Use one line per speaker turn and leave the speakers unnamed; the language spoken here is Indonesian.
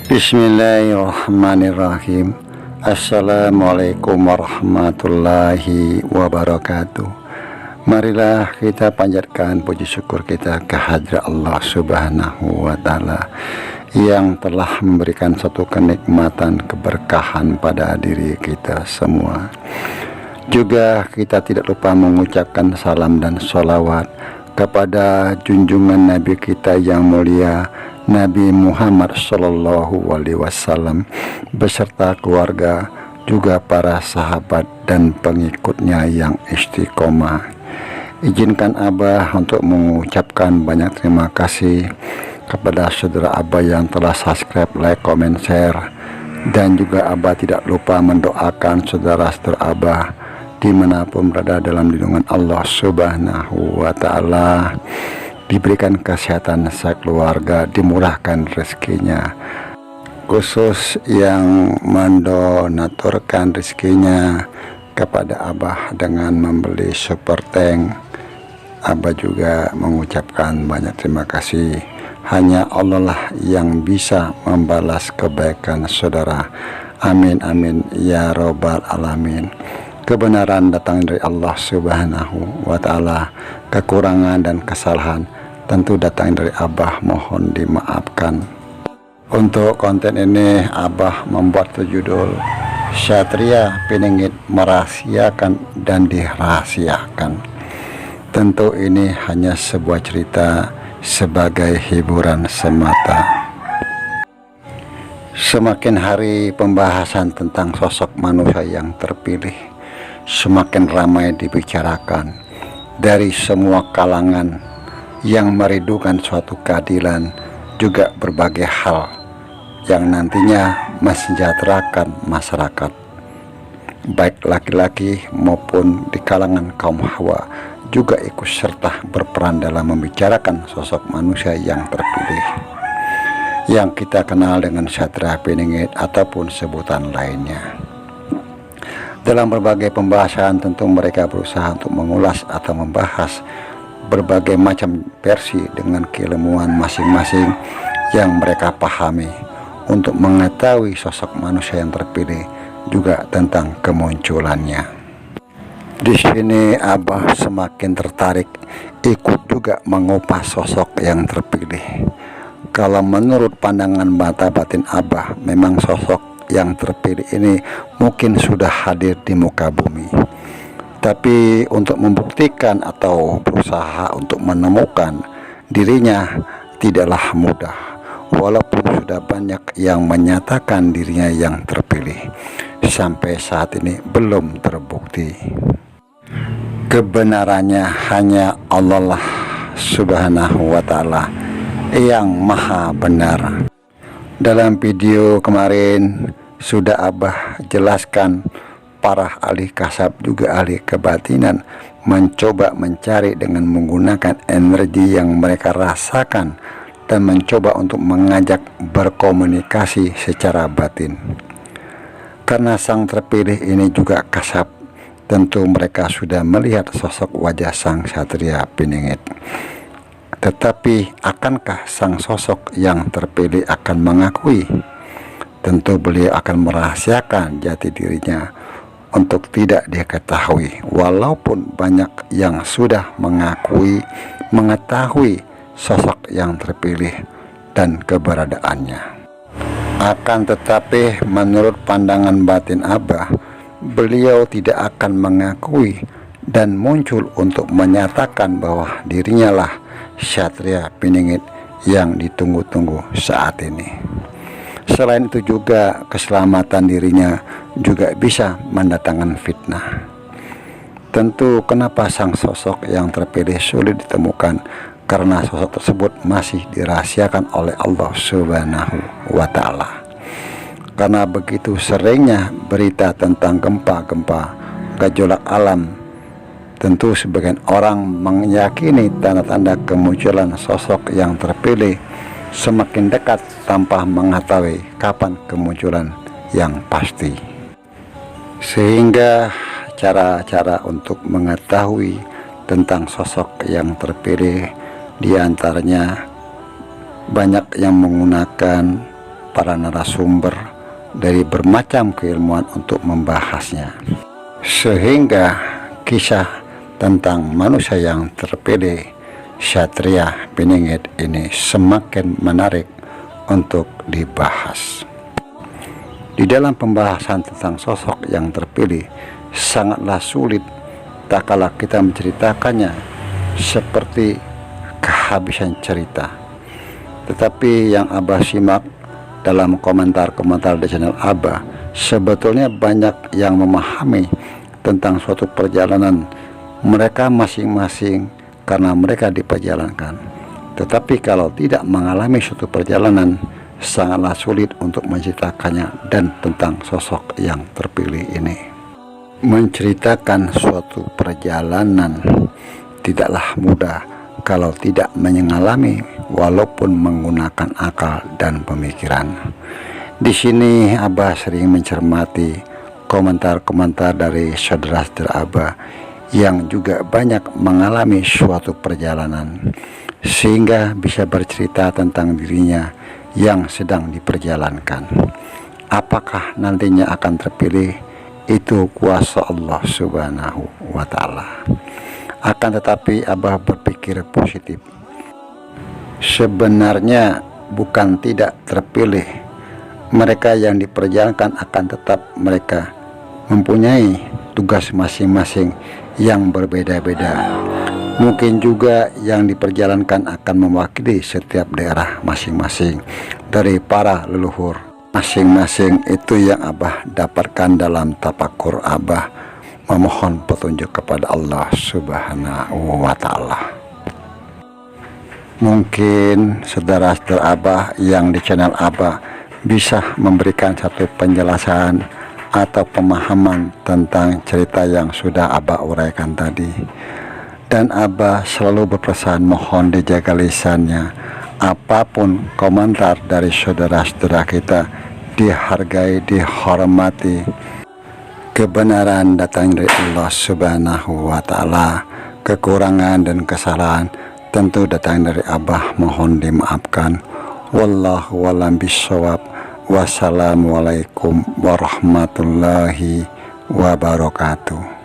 Bismillahirrahmanirrahim. Assalamualaikum warahmatullahi wabarakatuh. Marilah kita panjatkan puji syukur kita kehadrat Allah Subhanahu wa Ta'ala yang telah memberikan satu kenikmatan keberkahan pada diri kita semua. Juga kita tidak lupa mengucapkan salam dan sholawat kepada junjungan Nabi kita yang mulia, Nabi Muhammad Sallallahu Alaihi Wasallam beserta keluarga, juga para sahabat dan pengikutnya yang istiqomah. Izinkan Abah untuk mengucapkan banyak terima kasih kepada saudara Abah yang telah subscribe, like, comment, share, dan juga Abah tidak lupa mendoakan saudara-saudara Abah dimanapun berada dalam lindungan Allah Subhanahu wa Ta'ala, diberikan kesehatan sekeluarga, dimurahkan rezekinya, khusus yang mendonaturkan rezekinya kepada Abah dengan membeli super tank. Abah juga mengucapkan banyak terima kasih. Hanya Allah lah yang bisa membalas kebaikan saudara. Amin amin ya robbal alamin. Kebenaran datang dari Allah Subhanahu wa Ta'ala. Kekurangan dan kesalahan tentu datang dari Abah, mohon dimaafkan. Untuk konten ini Abah membuat judul Satria Piningit merahasiakan dan dirahasiakan. Tentu ini hanya sebuah cerita sebagai hiburan semata. Semakin hari pembahasan tentang sosok manusia yang terpilih semakin ramai dibicarakan dari semua kalangan yang merindukan suatu keadilan, juga berbagai hal yang nantinya mensejahterakan masyarakat, baik laki-laki maupun di kalangan kaum hawa, juga ikut serta berperan dalam membicarakan sosok manusia yang terpilih yang kita kenal dengan Satria Piningit ataupun sebutan lainnya. Dalam berbagai pembahasan tentu mereka berusaha untuk mengulas atau membahas berbagai macam versi dengan keilmuan masing-masing yang mereka pahami untuk mengetahui sosok manusia yang terpilih, juga tentang kemunculannya. Di sini Abah semakin tertarik ikut juga mengupas sosok yang terpilih. Kalau menurut pandangan mata batin Abah, memang sosok yang terpilih ini mungkin sudah hadir di muka bumi. Tapi untuk membuktikan atau berusaha untuk menemukan dirinya tidaklah mudah. Walaupun sudah banyak yang menyatakan dirinya yang terpilih, sampai saat ini belum terbukti. Kebenarannya hanya Allah Subhanahu wa Ta'ala yang maha benar. Dalam video kemarin sudah Abah jelaskan, para ahli kasab juga ahli kebatinan mencoba mencari dengan menggunakan energi yang mereka rasakan dan mencoba untuk mengajak berkomunikasi secara batin. Karena sang terpilih ini juga kasab, tentu mereka sudah melihat sosok wajah sang Satria Piningit. Tetapi akankah sang sosok yang terpilih akan mengakui? Tentu beliau akan merahasiakan jati dirinya untuk tidak diketahui, walaupun banyak yang sudah mengetahui sosok yang terpilih dan keberadaannya. Akan tetapi menurut pandangan batin Abah, beliau tidak akan mengakui dan muncul untuk menyatakan bahwa dirinya lah Satria Piningit yang ditunggu-tunggu saat ini. Selain itu juga keselamatan dirinya juga bisa mendatangkan fitnah. Tentu kenapa sang sosok yang terpilih sulit ditemukan, karena sosok tersebut masih dirahasiakan oleh Allah Subhanahu wa Ta'ala. Karena begitu seringnya berita tentang gempa-gempa, gejolak alam, tentu sebagian orang meyakini tanda-tanda kemunculan sosok yang terpilih semakin dekat tanpa mengetahui kapan kemunculan yang pasti. Sehingga cara-cara untuk mengetahui tentang sosok yang terpilih diantaranya banyak yang menggunakan para narasumber dari bermacam keilmuan untuk membahasnya, sehingga kisah tentang manusia yang terpilih Satria Piningit ini semakin menarik untuk dibahas. Di dalam pembahasan tentang sosok yang terpilih sangatlah sulit tak kala kita menceritakannya seperti kehabisan cerita. Tetapi yang Abah simak dalam komentar-komentar di channel Abah, sebetulnya banyak yang memahami tentang suatu perjalanan mereka masing-masing karena mereka diperjalankan. Tetapi kalau tidak mengalami suatu perjalanan, sangatlah sulit untuk menceritakannya. Dan tentang sosok yang terpilih ini, menceritakan suatu perjalanan tidaklah mudah kalau tidak mengalami, walaupun menggunakan akal dan pemikiran. Di sini Abah sering mencermati komentar-komentar dari saudara-saudara Abah yang juga banyak mengalami suatu perjalanan, sehingga bisa bercerita tentang dirinya yang sedang diperjalankan. Apakah nantinya akan terpilih, itu kuasa Allah Subhanahu wa Ta'ala. Akan tetapi Abah berpikir positif. Sebenarnya bukan tidak terpilih, mereka yang diperjalankan akan tetap mereka mempunyai tugas masing-masing yang berbeda-beda. Mungkin juga yang diperjalankan akan mewakili setiap daerah masing-masing dari para leluhur masing-masing. Itu yang Abah dapatkan dalam tafakur Abah memohon petunjuk kepada Allah Subhanahu wa Ta'ala. Mungkin saudara-saudara Abah yang di channel Abah bisa memberikan satu penjelasan atau pemahaman tentang cerita yang sudah Abah uraikan tadi. Dan Abah selalu berpesan mohon dijaga lisannya. Apapun komentar dari saudara-saudara kita dihargai, dihormati. Kebenaran datang dari Allah Subhanahu wa Ta'ala. Kekurangan dan kesalahan tentu datang dari Abah, mohon dimaafkan. Wallahu a'lam bishawab. Wassalamualaikum warahmatullahi wabarakatuh.